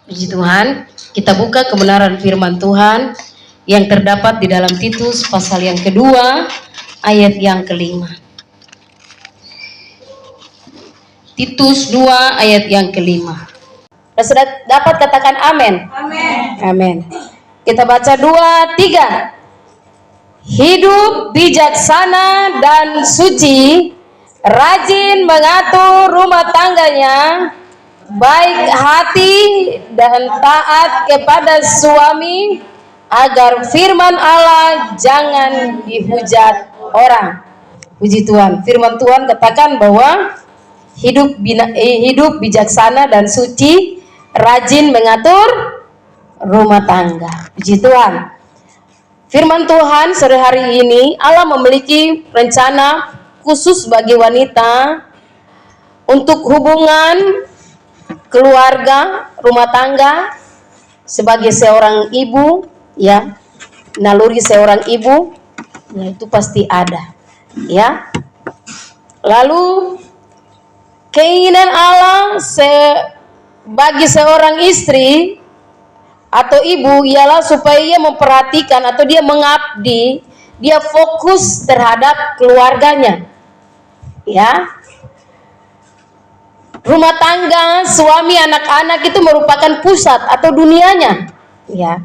Puji Tuhan, kita buka kebenaran firman Tuhan yang terdapat di dalam Titus pasal yang kedua, ayat yang kelima. Titus 2 ayat yang kelima. Sudah dapat katakan amin? Amin. Amin. Kita baca 2, 3. Hidup bijaksana dan suci, rajin mengatur rumah tangganya, baik hati dan taat kepada suami, agar firman Allah jangan dihujat orang. Puji Tuhan, firman Tuhan katakan bahwa hidup bijaksana dan suci, rajin mengatur rumah tangga. Puji Tuhan, firman Tuhan sore hari ini, Allah memiliki rencana khusus bagi wanita untuk hubungan keluarga, rumah tangga, sebagai seorang ibu, ya, naluri seorang ibu, ya, itu pasti ada, ya. Lalu keinginan Allah bagi seorang istri atau ibu ialah supaya ia memperhatikan atau dia mengabdi, dia fokus terhadap keluarganya, ya. Rumah tangga, suami, anak-anak itu merupakan pusat atau dunianya, ya.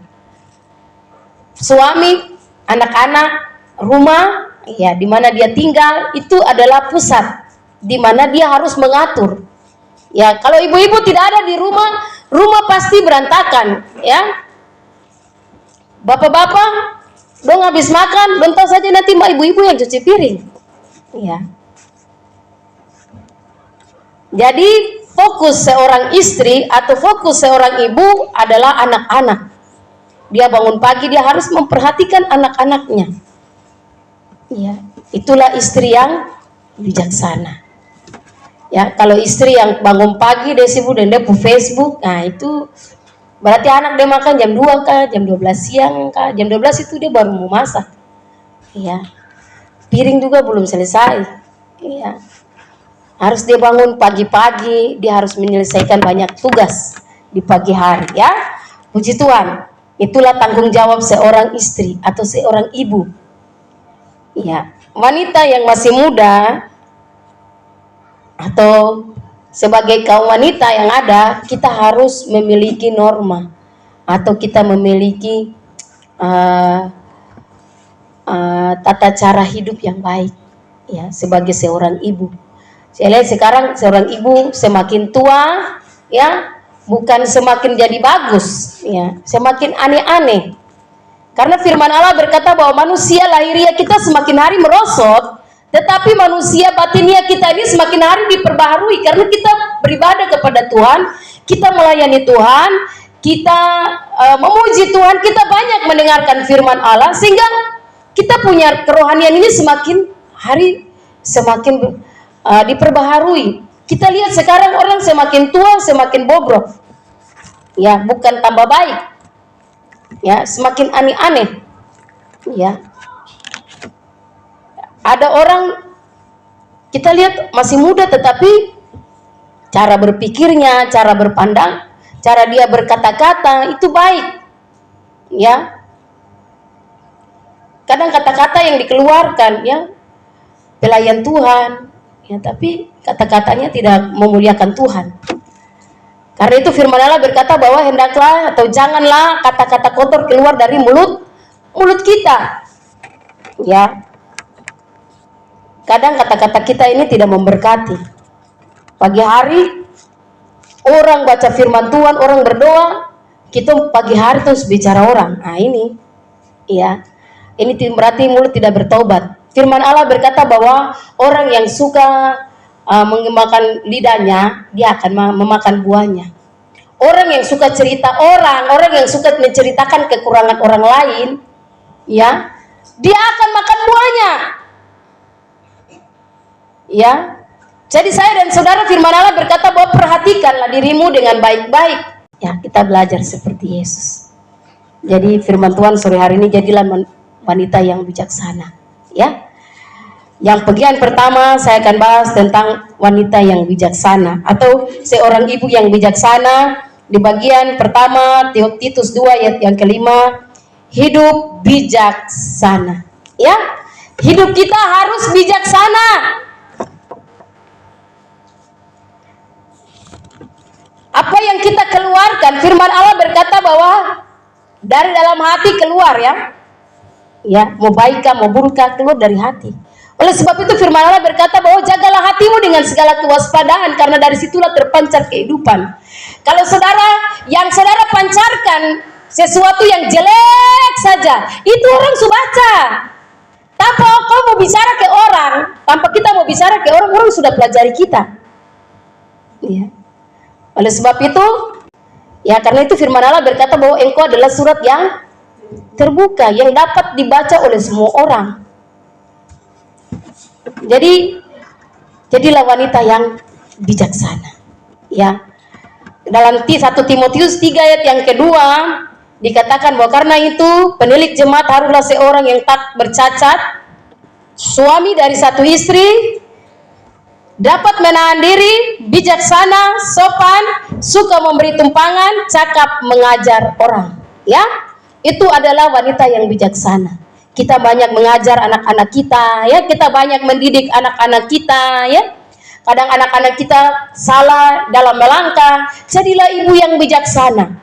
Suami, anak-anak, rumah, ya, di mana dia tinggal itu adalah pusat di mana dia harus mengatur. Ya, kalau ibu-ibu tidak ada di rumah, rumah pasti berantakan, ya. Bapak-bapak dong habis makan, bentar saja nanti ibu-ibu yang cuci piring, ya. Jadi fokus seorang istri atau fokus seorang ibu adalah anak-anak. Dia bangun pagi, dia harus memperhatikan anak-anaknya. Ya, itulah istri yang bijaksana. Ya, kalau istri yang bangun pagi dia sibuk dan dia bu Facebook, nah itu berarti anak dia makan jam 2 kah, jam 12 siang kah, jam 12 itu dia baru mau masak. Ya. Piring juga belum selesai. Ya. Harus dia bangun pagi-pagi, dia harus menyelesaikan banyak tugas di pagi hari, ya. Puji Tuhan, itulah tanggung jawab seorang istri atau seorang ibu. Ya, wanita yang masih muda atau sebagai kaum wanita yang ada, kita harus memiliki norma atau kita memiliki tata cara hidup yang baik, ya, sebagai seorang ibu. Saya lihat sekarang seorang ibu semakin tua, ya, bukan semakin jadi bagus, ya, semakin aneh-aneh. Karena firman Allah berkata bahwa manusia lahiriah kita semakin hari merosot, tetapi manusia batinia kita ini semakin hari diperbaharui karena kita beribadah kepada Tuhan, kita melayani Tuhan, kita memuji Tuhan, kita banyak mendengarkan firman Allah, sehingga kita punya kerohanian ini semakin hari semakin diperbaharui. Kita lihat sekarang orang semakin tua semakin bobrok, ya, bukan tambah baik, ya, semakin aneh-aneh, ya. Ada orang kita lihat masih muda tetapi cara berpikirnya, cara berpandang, cara dia berkata-kata itu baik, ya. Kadang kata-kata yang dikeluarkan, ya, pelayan Tuhan, ya, tapi kata-katanya tidak memuliakan Tuhan. Karena itu firman Allah berkata bahwa hendaklah atau janganlah kata-kata kotor keluar dari mulut kita, ya. Kadang kata-kata kita ini tidak memberkati. Pagi hari orang baca firman Tuhan, orang berdoa, kita pagi hari terus bicara orang. Nah ini, ya, ini berarti mulut tidak bertobat. Firman Allah berkata bahwa orang yang suka mengemakan lidahnya, dia akan memakan buahnya. Orang yang suka cerita orang yang suka menceritakan kekurangan orang lain, ya, dia akan makan buahnya. Ya, jadi saya dan saudara, firman Allah berkata bahwa perhatikanlah dirimu dengan baik-baik. Ya, kita belajar seperti Yesus. Jadi firman Tuhan sore hari ini, jadilah wanita yang bijaksana, ya. Yang bagian pertama saya akan bahas tentang wanita yang bijaksana atau seorang ibu yang bijaksana di bagian pertama Titus 2 ayat yang kelima, hidup bijaksana. Ya, hidup kita harus bijaksana. Apa yang kita keluarkan, firman Allah berkata bahwa dari dalam hati keluar, ya, mau baik kah, mau buruk kah, keluar dari hati. Oleh sebab itu firman Allah berkata bahwa jagalah hatimu dengan segala kewaspadaan, karena dari situlah terpancar kehidupan. Kalau saudara pancarkan sesuatu yang jelek saja, itu orang sudah baca. Tanpa kau mau bicara ke orang, tanpa kita mau bicara ke orang, orang sudah pelajari kita. Ya. Oleh sebab itu, ya karena itu firman Allah berkata bahwa engkau adalah surat yang terbuka, yang dapat dibaca oleh semua orang. Jadi, jadilah wanita yang bijaksana. Ya. Dalam 1 Timotius 3 ayat yang kedua, dikatakan bahwa karena itu penilik jemaat haruslah seorang yang tak bercacat, suami dari satu istri, dapat menahan diri, bijaksana, sopan, suka memberi tumpangan, cakap mengajar orang. Ya, itu adalah wanita yang bijaksana. Kita banyak mengajar anak-anak kita, ya, kita banyak mendidik anak-anak kita, ya. Kadang anak-anak kita salah dalam melangkah, jadilah ibu yang bijaksana.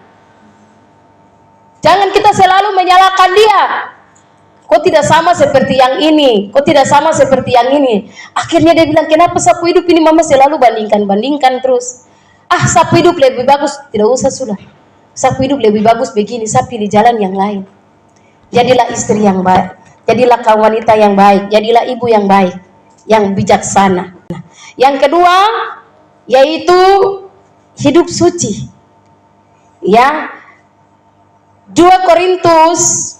Jangan kita selalu menyalahkan dia. Kok tidak sama seperti yang ini? Kok tidak sama seperti yang ini? Akhirnya dia bilang, kenapa sapu hidup ini mama selalu bandingkan terus? Sapu hidup lebih bagus. Tidak usah sudah. Sapu hidup lebih bagus begini, saya pilih jalan yang lain. Jadilah istri yang baik. Jadilah kaum wanita yang baik. Jadilah ibu yang baik, yang bijaksana. Yang kedua, yaitu hidup suci. Ya, 2 Korintus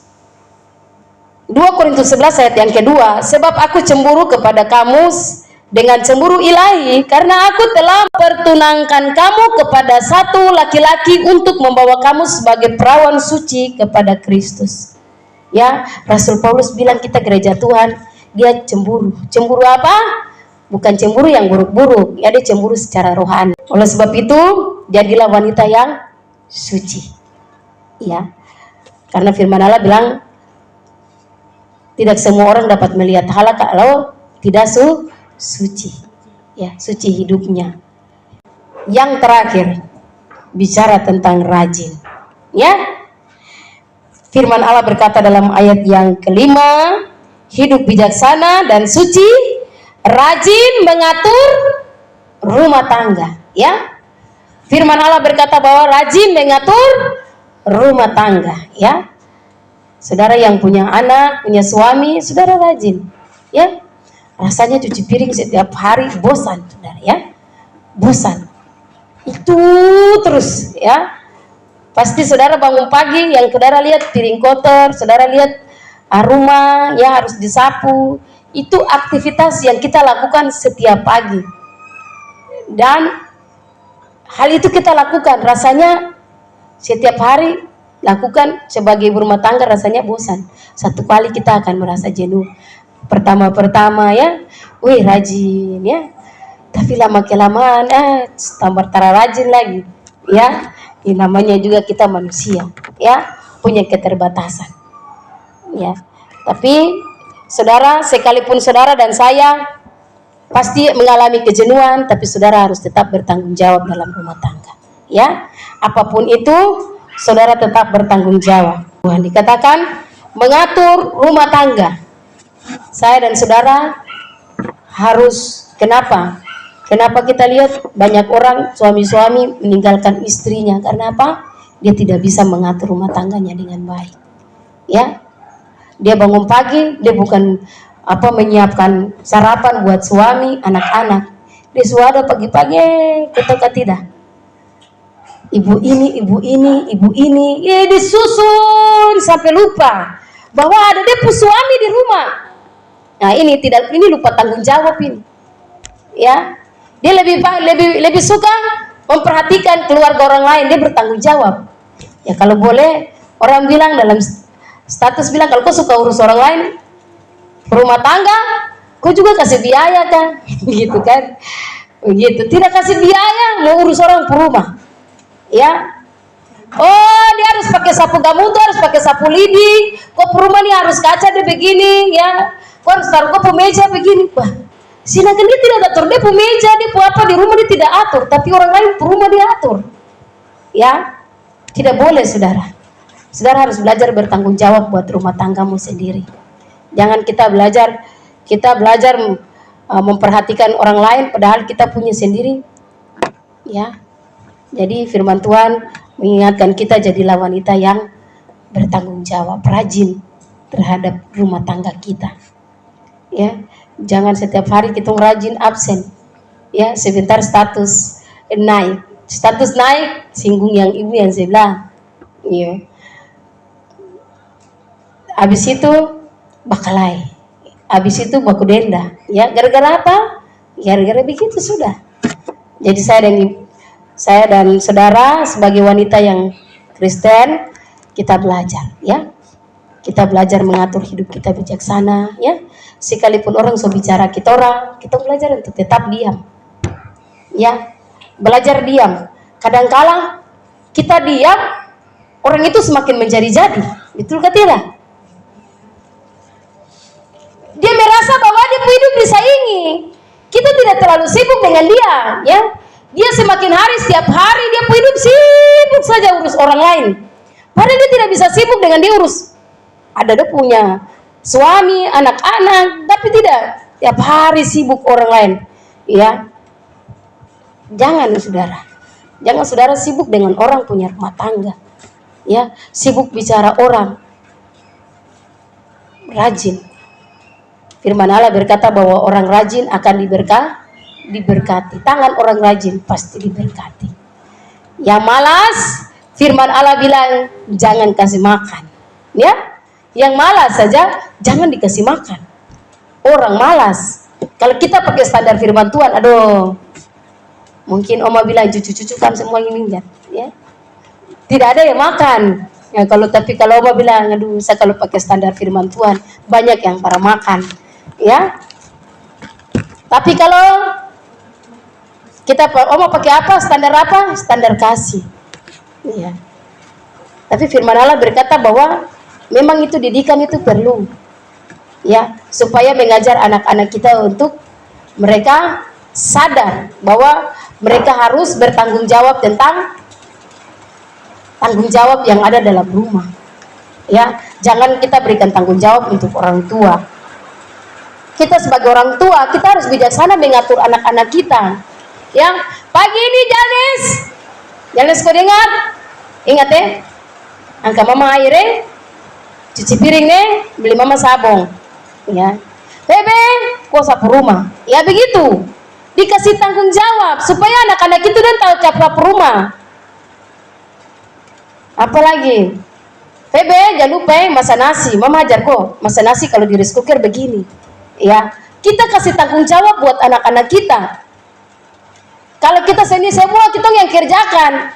11 ayat yang kedua, sebab aku cemburu kepada kamu dengan cemburu ilahi, karena aku telah pertunangkan kamu kepada satu laki-laki untuk membawa kamu sebagai perawan suci kepada Kristus. Ya, Rasul Paulus bilang kita gereja Tuhan, dia cemburu. Cemburu apa? Bukan cemburu yang buruk-buruk, ya, dia cemburu secara rohani. Oleh sebab itu, jadilah wanita yang suci. Ya, karena firman Allah bilang, tidak semua orang dapat melihat Allah kalau tidak suci. Ya, suci hidupnya. Yang terakhir, bicara tentang rajin. Ya. Firman Allah berkata dalam ayat yang kelima, hidup bijaksana dan suci, rajin mengatur rumah tangga. Ya. Firman Allah berkata bahwa rajin mengatur rumah tangga. Ya. Saudara yang punya anak, punya suami, saudara rajin, ya. Rasanya cuci piring setiap hari bosan, saudara, ya. Bosan. Itu terus, ya. Pasti saudara bangun pagi, yang saudara lihat piring kotor, saudara lihat rumah, ya, harus disapu. Itu aktivitas yang kita lakukan setiap pagi. Dan hal itu kita lakukan, rasanya setiap hari lakukan sebagai ibu rumah tangga, rasanya bosan. Satu kali kita akan merasa jenuh. Pertama-pertama, ya, wih rajin, ya. Tapi lama kelamaan, tambah rajin lagi, ya. Ini namanya juga kita manusia, ya, punya keterbatasan, ya. Tapi saudara, sekalipun saudara dan saya pasti mengalami kejenuhan, tapi saudara harus tetap bertanggung jawab dalam rumah tangga, ya. Apapun itu, saudara tetap bertanggung jawab. Tuhan dikatakan mengatur rumah tangga. Saya dan saudara harus, kenapa? Kenapa kita lihat banyak orang suami-suami meninggalkan istrinya? Karena apa? Dia tidak bisa mengatur rumah tangganya dengan baik. Ya, dia bangun pagi, dia bukan menyiapkan sarapan buat suami, anak-anak. Dia sudah pagi-pagi, ketika tidak. Ibu ini, ya disusun sampai lupa bahwa ada dia suami di rumah. Nah, ini lupa tanggung jawab ini. Ya, dia lebih suka memperhatikan keluarga orang lain, dia bertanggung jawab. Ya, kalau boleh orang bilang dalam status bilang, kalau kau suka urus orang lain rumah tangga, kau juga kasih biaya kan? Gitu kan? Begitu. Tidak kasih biaya mau urus orang rumah. Ya, Oh, dia harus pakai sapu gamutu, harus pakai sapu lidi. Kok rumah nih harus kaca deh begini, ya. Kok harus taruh kok meja begini. Wah, sedangkan dia tidak atur dia meja, dia apa di rumah dia tidak atur, tapi orang lain rumah dia atur. Ya, tidak boleh, saudara. Saudara harus belajar bertanggung jawab buat rumah tanggamu sendiri. Jangan kita belajar memperhatikan orang lain, padahal kita punya sendiri. Ya, jadi firman Tuhan mengingatkan kita jadilah wanita yang bertanggung jawab, rajin terhadap rumah tangga kita. Ya, jangan setiap hari kita rajin absen. Ya, sebentar status naik, singgung yang ibu yang saya bilang. Ya. Habis itu bakalai, habis itu baku denda. Ya, gara-gara apa? Gara-gara begitu sudah. Jadi saya dan saudara sebagai wanita yang Kristen, kita belajar, ya. Kita belajar mengatur hidup kita bijaksana, ya. Sekalipun orang bicara kita belajar untuk tetap diam. Ya, belajar diam. Kadangkala kita diam, orang itu semakin menjadi-jadi. Betul ke tidak? Dia merasa bahwa dia hidup disaingi. Kita tidak terlalu sibuk dengan dia, ya. Dia semakin hari, setiap hari dia hidup sibuk saja urus orang lain. Padahal dia tidak bisa sibuk dengan dia urus. Ada dia punya suami, anak-anak, tapi tidak tiap hari sibuk orang lain. Ya, jangan saudara sibuk dengan orang punya rumah tangga. Ya, sibuk bicara orang. Rajin. Firman Allah berkata bahwa orang rajin akan diberkati. Tangan orang rajin pasti diberkati. Yang malas, firman Allah bilang jangan kasih makan. Ya, yang malas saja jangan dikasih makan. Orang malas. Kalau kita pakai standar firman Tuhan, aduh, mungkin Oma bilang cucu-cucu kan semua ini, ya. Tidak ada yang makan. Ya, kalau Oma bilang, aduh, saya kalau pakai standar firman Tuhan banyak yang para makan. Ya, tapi kalau kita Oma pakai apa? Standar apa? Standar kasih. Ya. Tapi firman Allah berkata bahwa memang itu didikan itu perlu, ya, supaya mengajar anak-anak kita untuk mereka sadar bahwa mereka harus bertanggung jawab tentang tanggung jawab yang ada dalam rumah. Ya, jangan kita berikan tanggung jawab untuk orang tua. Kita sebagai orang tua, kita harus bijaksana mengatur anak-anak kita. Ya, pagi ini Janes kau ingat angka mama airnya, cuci piring nih, beli mama sabong. Ya, bebe, kau sapu rumah. Ya begitu, dikasih tanggung jawab supaya anak-anak itu dan tahu sapu rumah. Apalagi, bebe, jangan lupa masak nasi. Mama ajar kok masak nasi kalau di rice cooker begini. Ya, kita kasih tanggung jawab buat anak-anak kita. Kalau kita sendiri semua kita yang kerjakan,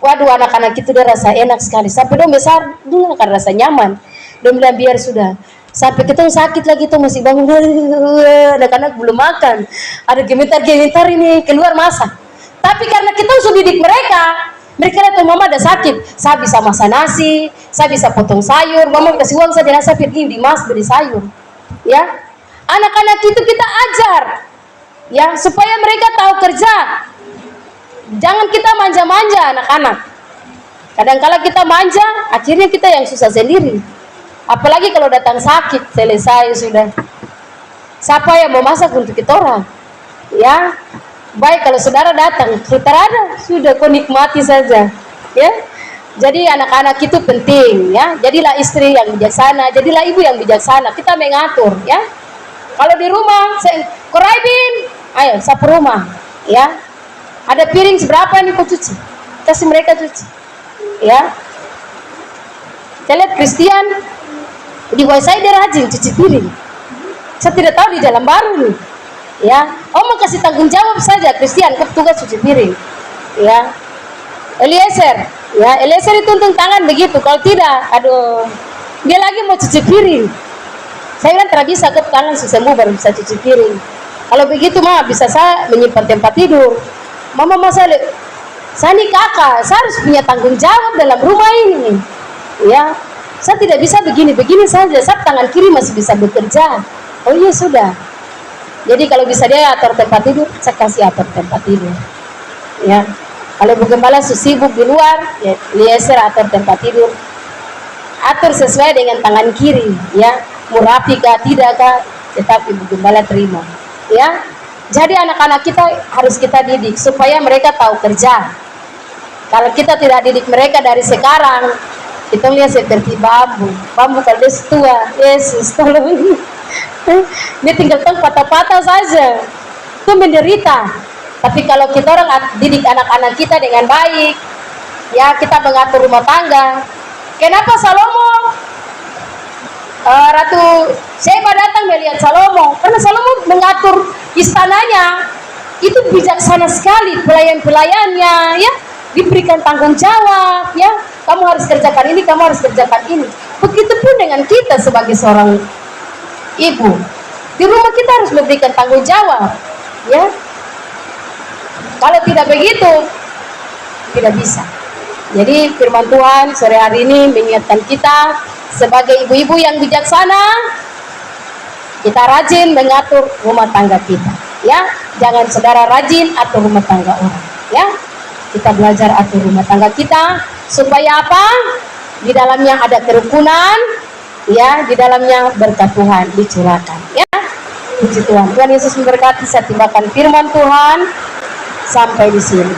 waduh, anak-anak itu udah rasa enak sekali. Sampai dong besar, dulu akan rasa nyaman. Dong bilang biar sudah. Sampai kita sakit lagi tuh masih bangun, anak-anak belum makan. Ada gemetar-gemetar ini keluar masak. Tapi karena kita sudah didik mereka lihat mama ada sakit, saya bisa masak nasi, saya bisa potong sayur. Mama kasih uang saja, saya pergi di mas beli sayur. Ya. Anak-anak itu kita ajar, ya, supaya mereka tahu kerja. Jangan kita manja-manja anak-anak. Kadang-kala kita manja, akhirnya kita yang susah sendiri. Apalagi kalau datang sakit, selesai sudah. Siapa yang mau masak untuk kita orang? Ya, baik kalau saudara datang, kita ada, sudah kau nikmati saja. Ya, jadi anak-anak itu penting, ya. Jadilah istri yang bijaksana, jadilah ibu yang bijaksana. Kita mengatur, ya. Kalau di rumah, Koraibin, ayo sapu rumah, ya. Ada piring seberapa nih kau cuci? Kasih mereka cuci, ya. Saya lihat Christian di WhatsApp dia rajin cuci piring. Saya tidak tahu di Jalan Baru nih, ya. Mau kasih tanggung jawab saja Christian, kau tugas cuci piring, ya. Eliezer itu untung tangan begitu. Kalau tidak, aduh, dia lagi mau cuci piring. Saya bilang tidak bisa, ke tangan sembuh baru bisa cuci piring. Kalau begitu mah bisa saya menyimpan tempat tidur. Mama masa saya ini kakak, saya harus punya tanggung jawab dalam rumah ini, ya. Saya tidak bisa begini-begini saja, saya tangan kiri masih bisa bekerja. Oh iya sudah. Jadi kalau bisa dia atur tempat tidur, saya kasih atur tempat tidur. Ya. Kalau Bu Gembala sibuk di luar, ya Eliezer atur tempat tidur. Atur sesuai dengan tangan kiri, ya. Mau rapi kah, tidak kah, tetapi Bu Gembala terima. Ya. Jadi anak-anak kita harus kita didik supaya mereka tahu kerja. Kalau kita tidak didik mereka dari sekarang, kita lihat seperti bambu kalau dia tua, Yesus tolong. Dia tinggal patah-patah saja, itu menderita. Tapi kalau kita orang didik anak-anak kita dengan baik, ya kita mengatur rumah tangga. Kenapa Salomo? Ratu Sheba datang melihat Salomo, karena Salomo mengatur istananya itu bijaksana sekali, pelayan-pelayannya, ya diberikan tanggung jawab, ya kamu harus kerjakan ini, kamu harus kerjakan ini. Begitupun dengan kita sebagai seorang ibu, di rumah kita harus memberikan tanggung jawab, ya. Kalau tidak begitu, tidak bisa. Jadi firman Tuhan sore hari ini mengingatkan kita sebagai ibu-ibu yang bijaksana, kita rajin mengatur rumah tangga kita, ya. Jangan saudara rajin atur rumah tangga orang, ya. Kita belajar atur rumah tangga kita supaya apa? Di dalamnya ada kerukunan, ya, di dalamnya berkat Tuhan dicurahkan, ya. Puji Tuhan. Tuhan Yesus memberkati. Saya tibakan firman Tuhan sampai di sini.